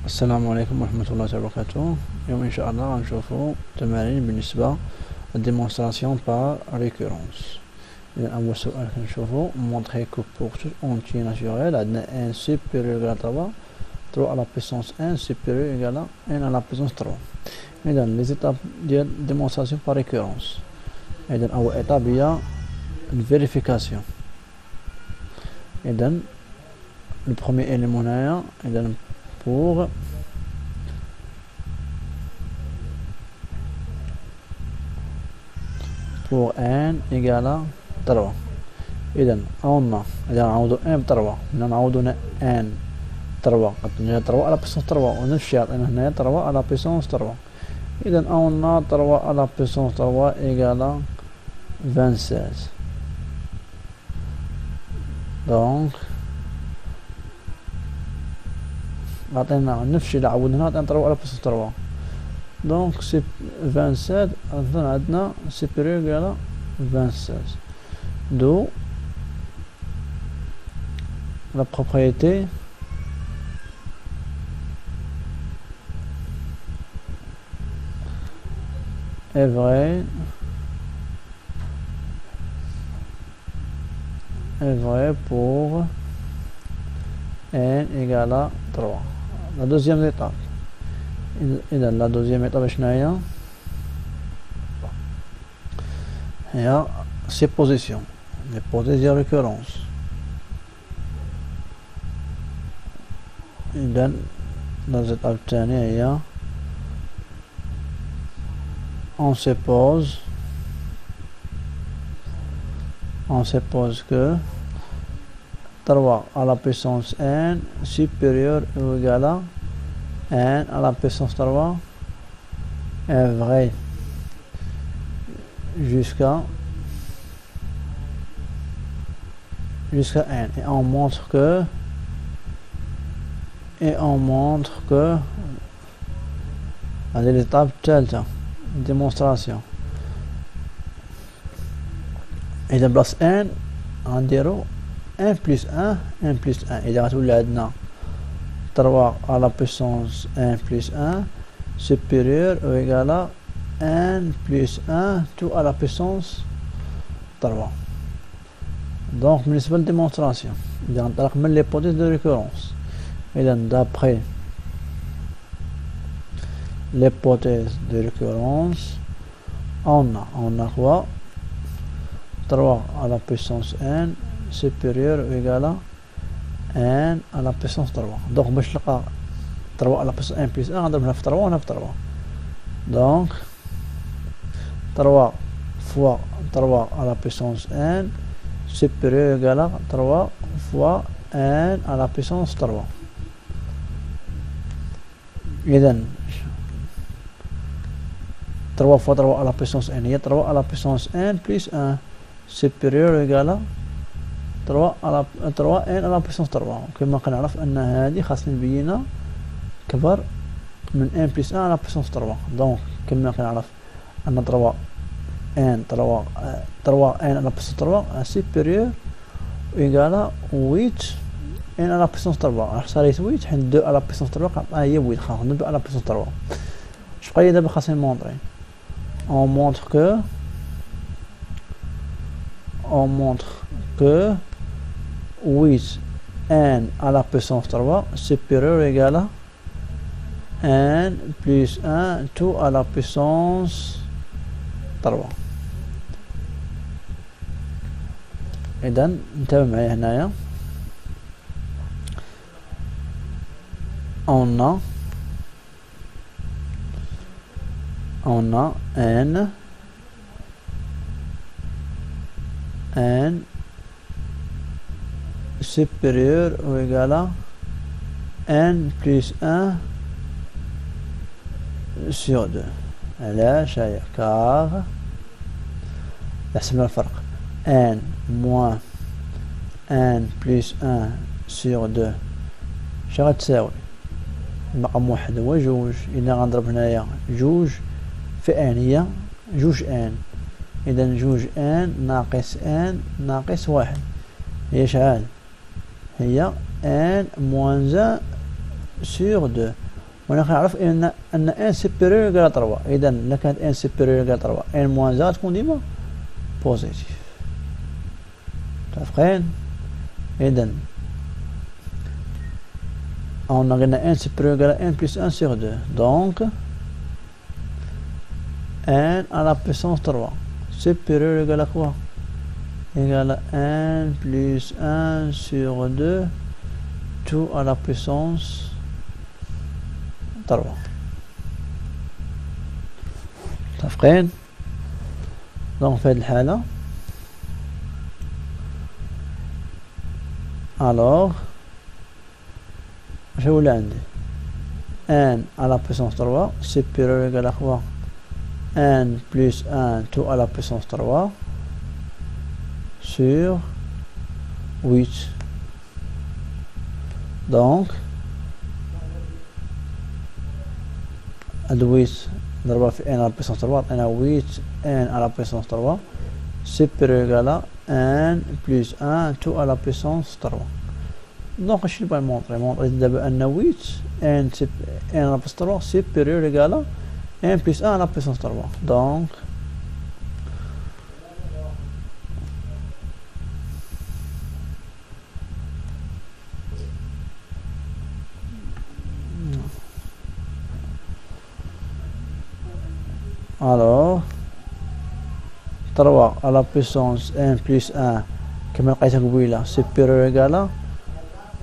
السلام عليكم ورحمة الله وبركاته. اليوم إن شاء الله غنشوفو تمارين بالنسبة للديمونستراسيون par récurrence. إذا أول سؤال كنشوفو montrer que pour tout entier naturel عندنا 1 supérieur égal à 3 3 à la puissance 1 supérieur égal à 1 à la puissance 3. إذا les étapes ديال démonstration par récurrence. إذا أول étape هي vérification. إذا le premier élément هنايا إذا pour n égale à 3. إذا أولنا إذا نعوضو n ب3 بدنا نعوضو هنا n 3 عطينا 3 على بيسونس 3 ونفس الشيء عطينا هنا 3 على بيسونس 3. إذا أولنا 3 على بيسونس 3 égale à 26. donc عطينا نفس الشيء اللي عوضنا عطينا 3 على بيسونس 3. donc c'est 27 عندنا supérieur égal à 26. d'où la propriété est vraie pour n égale à 3. la deuxième étape إذا la deuxième étape شناهي هي supposition l'hypothèse de récurrence. إذا la étape الثانية هي on suppose que 3 à la puissance n supérieur ou égal à n à la puissance 3 est vrai jusqu'à n et on montre que هذه l'étape الثالثة démonstration. إذا بلاص n غنديرو 1 plus 1 إذا غتولي عندنا 3 à la puissance 1 plus 1 supérieur ou égal à 1 plus 1 tout à la puissance 3. donc بالنسبة للديمونستراسيون إذا غنطلق من l'hypothèse de récurrence. إذا d'après l'hypothèse de récurrence on a quoi 3 à la puissance n supérieur ou égal à n à la puissance 3. donc باش نلقى 3 à la puissance 1 plus 1 غنضرب هنا في 3 وهنا في 3. donc 3 fois 3 à la puissance n supérieur ou égal à 3 fois n à la puissance 3. إذا 3 fois 3 à la puissance n هي 3 à la puissance n plus 1 supérieur ou égal à 3 n à la puissance 3. كما كنعرف أن هذه خاصنا نبينها كبر من n plus 1 à la puissance 3. donc كما كنعرف أن 3 n à la puissance 3 supérieur ou égal à 8 n à la puissance 3. صارت 8 حيت 2 à la puissance 3 كنعطيها هي 8 خاصنا 2 à la puissance 3. شبقى لي دابا خاصني نمونطري on montre que 8 n à la puissance 3 supérieur ou égal à n plus 1 tout à la puissance 3. إذا انتبه معايا هنايا on a n supérieur ou égal à n plus 1 sur 2. علاش هي car حسبنا الفرق n moins n plus 1 sur 2 اش غتساوي المقام واحد هو جوج. إذا غنضرب هنايا جوج في n هي جوج n. إذا جوج n ناقص n ناقص واحد هي شحال؟ هي n moins 1 sur 2. ونحن نعرف ان ان سوبيريور إيكال 3. اذا الا كانت ان سوبيريور إيكال 3 ان موان زا تكون ديما بوزيتيف. متفقين؟ اذا on a قلنا n supérieur égal à n plus 1 sur 2. Donc, n à la puissance 3. Supérieur égal à quoi? Égal à n plus 1 sur 2, tout à la puissance 3. متفقين؟ donc في هذه الحالة alors je vous l'ai dit n à la puissance 3 supérieur égal à quoi? n plus 1 tout à la puissance 3 sur 8. donc ادويت ضربها في n à la puissance 3 عطينا 8 n à la puissance 3 supérieur égal à n plus 1 tout à la puissance 3. donc اش نبغي نمونطري دابا ان 8 n à la puissance 3 supérieur égal à n plus 1 à la puissance 3. donc alors 3 à la puissance n plus 1 كما لقيتها قبيله supérieur égal à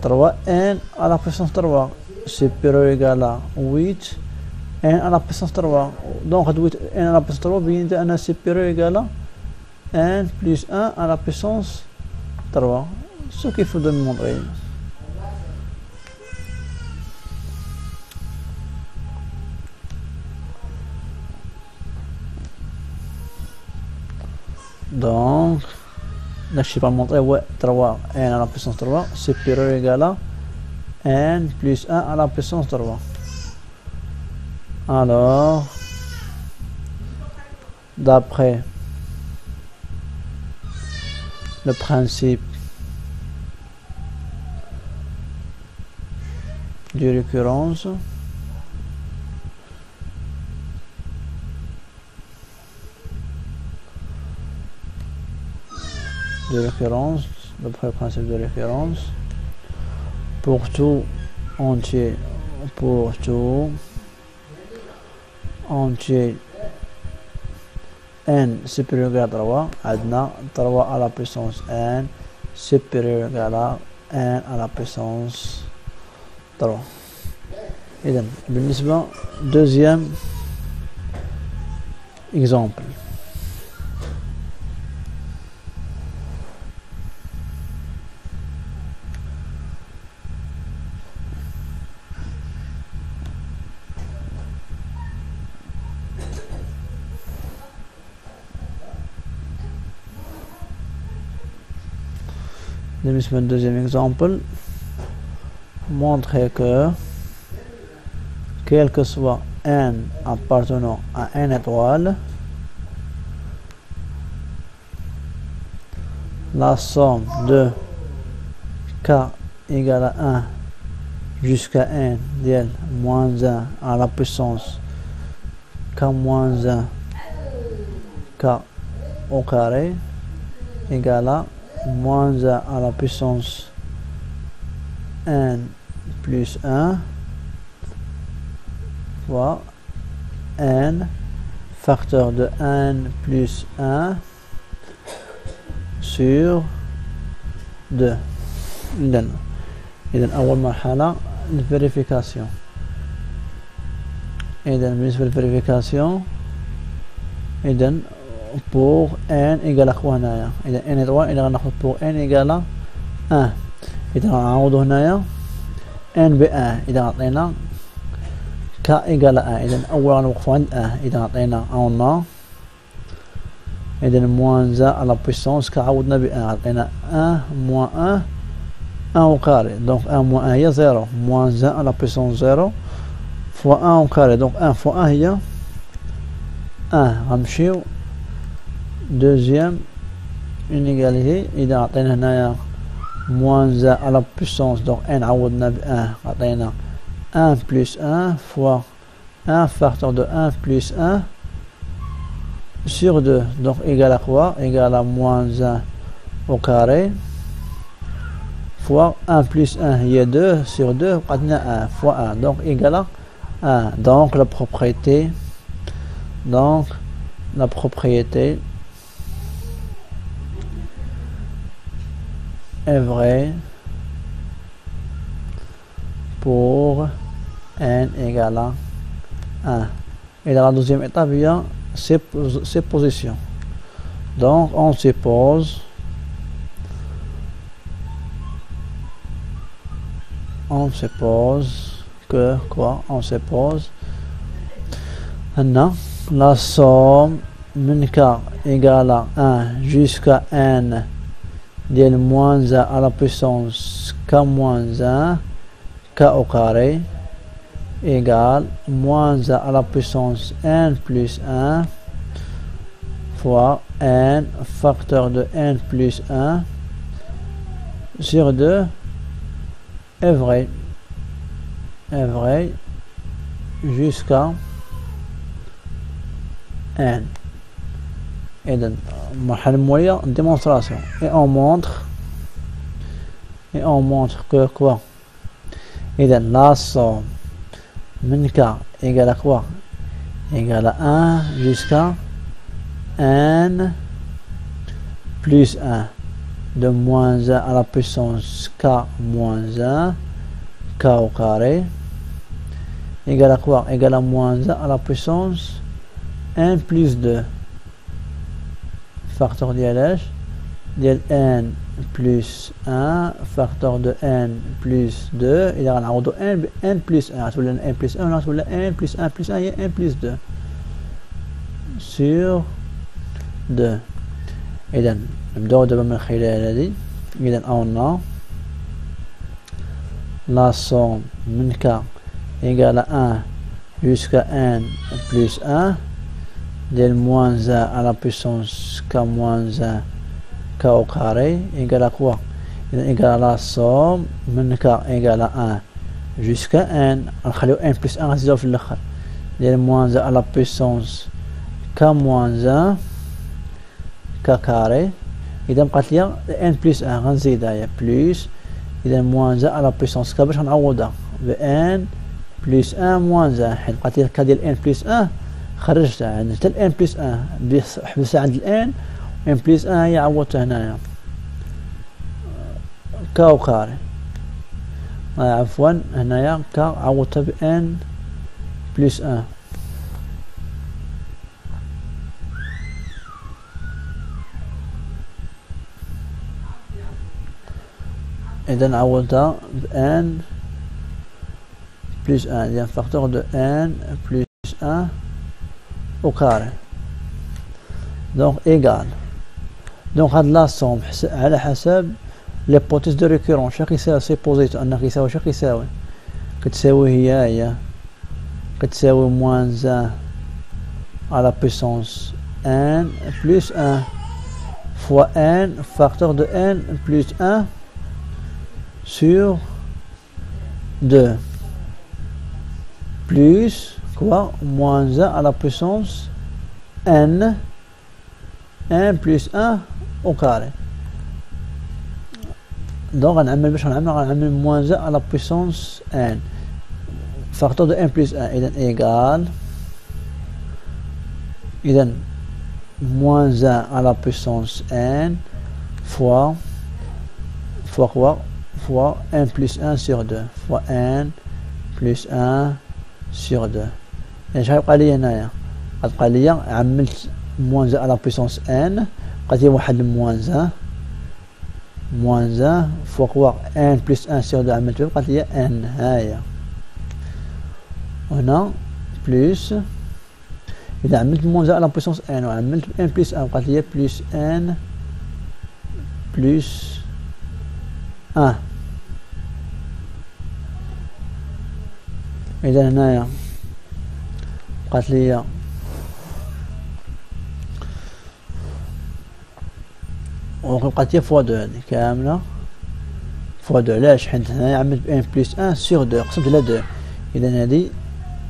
3 n à la puissance 3 supérieur égal à 8 n à la puissance 3. donc هاد 8 n à la puissance 3 بينت أن supérieur égal à n plus 1 à la puissance 3. ce qu'il faut démontrer. donc là je sais pas montrer, ouais, 3 n à la puissance 3 supérieur égal à n plus 1 à la puissance 3. alors d'après le principe de récurrence, d'après le principe de référence, pour tout entier n supérieur égal à 3 عندنا 3 à la puissance n supérieur égal à n à la puissance 3. إذن بالنسبة deuxième exemple. Le deuxième exemple, montrer que quel que soit n appartenant à n étoile, la somme de k égale à 1 jusqu'à n d'l moins 1 à la puissance k moins 1 k au carré égale à moins 1 à la puissance n plus 1 fois n facteur de n plus 1 sur 2. إذن أول مرحلة الفيريفيكاسيون. إذن بالنسبة للفيريفيكاسيون إذن pour n égale à quoi هنايا؟ إذا n étoile إذا غناخد pour n égale à 1. إذا غنعوضو هنايا n ب 1 إذا عطينا k égale à 1. إذا أول غنوقفو عند 1 إذا عطينا on a إذا moins 1 à la puissance k عوضنا ب 1 عطينا 1 moins 1 1 au carré. donc 1 moins 1 هي 0 moins 1 à la puissance 0 fois 1 au carré. donc 1 fois 1 هي 1. غنمشيو deuxième inégalité. إذا عطينا هنايا moins 1 à la puissance donc n عوضنا ب 1 عطينا 1 plus 1 fois 1 facteur de 1 plus 1 sur 2. Donc égal à quoi? Égal à moins 1 au carré fois 1 plus 1, il y a 2 sur 2, on a 1 fois 1. Donc égal à 1. Donc la propriété est vraie pour n égale à 1. Et dans la deuxième étape, il y a ces positions. Donc on suppose que quoi? On suppose la somme min k égale à 1 jusqu'à n de moins 1 à la puissance k moins 1 k au carré égale moins 1 à la puissance n plus 1 fois n facteur de n plus 1 sur 2 est vrai jusqu'à n. Et donc, moyen démonstration. Et on montre que quoi? Et donc, la somme min k égale à quoi? Égale à 1 jusqu'à n plus 1 de moins 1 à la puissance k moins 1 k au carré égale à quoi? Égale à moins 1 à la puissance n plus 2 facteur ديال n plus 1 facteur de n plus 2 إذا غنعوضو n plus 1 غتولي n plus 1 غتولي n plus 1 plus 1 هي n plus 2 sur 2. إذا نبداو دابا من خلال هذه. إذا on la somme min k égale à 1 jusqu'à n plus 1 de moins 1 à la puissance k moins 1 k au carré égale à quoi? Égale à la somme min k égale à 1 jusqu'à n نخليو n plus 1 غنزيدو في الاخر de moins 1 à la puissance k moins 1 k carré. إذا بقات ليا n plus 1 غنزيدها هي بلس إذا moins 1 à la puissance k باش غنعوضها ب n plus 1 moins 1 حيت بقات لي k ديال n plus 1 خرجتها عندنا حتى n plus 1 حبستها عند n n plus 1 هي عوضتها هنايا k au carré عفوا هنايا k عوضتها ب n plus 1. إذا عوضتها ب n plus 1 il y a un facteur de n plus 1 au carré donc égal. donc هاد لا somme على حسب l'hypothèse de récurrence شاك يساوي سيبوزيتو أنه يساوي شاك يساوي كتساوي هي كتساوي moins 1 à la puissance n plus 1 fois n facteur de n plus 1 sur 2 plus quoi? Moins 1 à la puissance n plus 1 au carré. donc غنعمل باش غنعمل moins 1 à la puissance n facteur de n plus 1 إذا égal إذا moins 1 à la puissance n fois quoi? fois n plus 1 sur 2 fois n plus 1 sur 2. يعني شحال يبقى لي هنايا؟ غتبقى لي عملت moins 1 à la puissance n بقات لي واحد moins 1 fois quoi? n plus 1 sur 2 عملت بقات لي n هايا هنا plus إذا عملت moins 1 à la puissance n وعملت n plus 1 بقات لي plus n plus 1. إذا هنايا بقات لي وبقات لي فوا 2 هادي كاملة فوا 2 علاش؟ حيت هنايا عملت ان بلس 1 سور 2 قسمت على 2 إذا هذه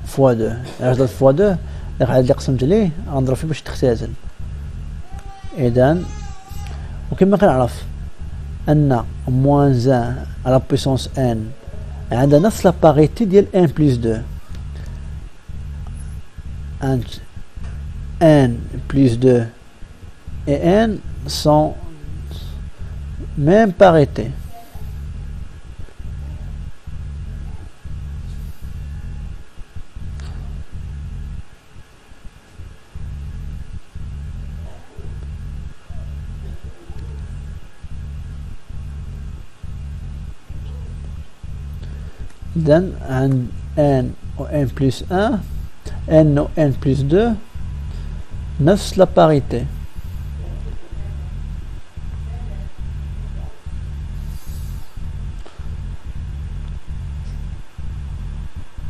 فوا دو، عدد فوا دو العدد اللي قسمت عليه غنضرب فيه باش تختزل. إذا وكما كنعرف أن موان زان على بويسونس ان عندها نفس لا باريتي ديال ان بلس دو. n plus 2 et n sont même parité. Then n ou n plus 1, n ou n plus 2, نفس la parité.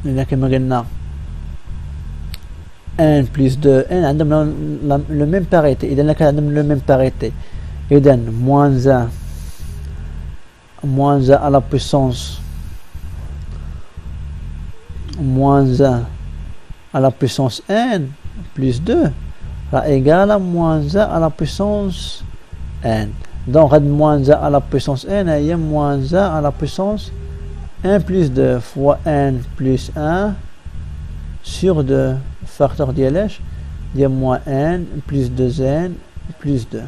إذا كما قلنا n plus 2 n عندهم le même parité. إذا كان عندهم le même parité إذا moins 1 à la puissance à la puissance n plus 2 égale à moins 1 à la puissance n. Donc moins 1 à la puissance n est moins 1 à la puissance 1 plus 2 fois n plus 1 sur 2 facteur d'ILH de moins n plus 2n plus 2.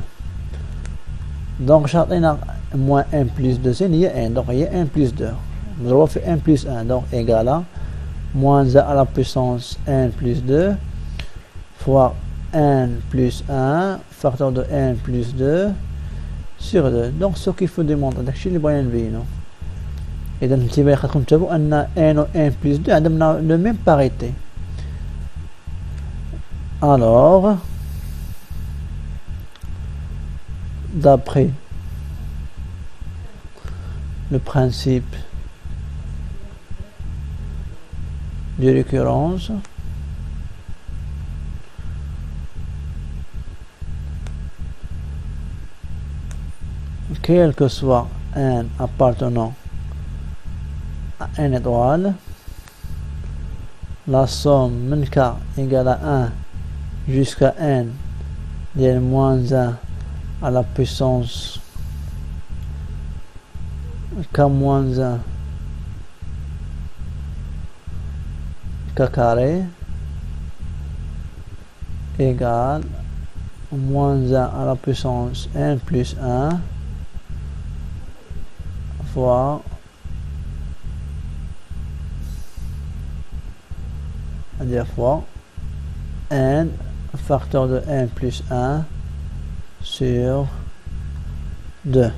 Donc j'atteins moins 1 plus 2n il y a n, donc il y a 1 plus 2. Nous avons fait 1 plus 1, donc égal à moins 1 à la puissance n plus 2 fois n plus 1 facteur de n plus 2 sur 2. Donc ce qu'il faut démontrer داكشي اللي بغينا نبينو. إذا انتبه خاصكم تتابعوا أن n و n plus 2 عندنا le même parité. Alors d'après le principe de récurrence, quel que soit n appartenant à n étoile, la somme min k égale à 1 jusqu'à n de moins 1 à la puissance k moins 1 k carré égale moins 1 à la puissance n plus 1 fois n facteur de n plus 1 sur 2.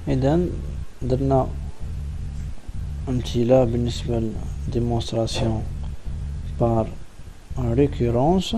إذا درنا أمثلة بالنسبة للديمونستراسيون par récurrence.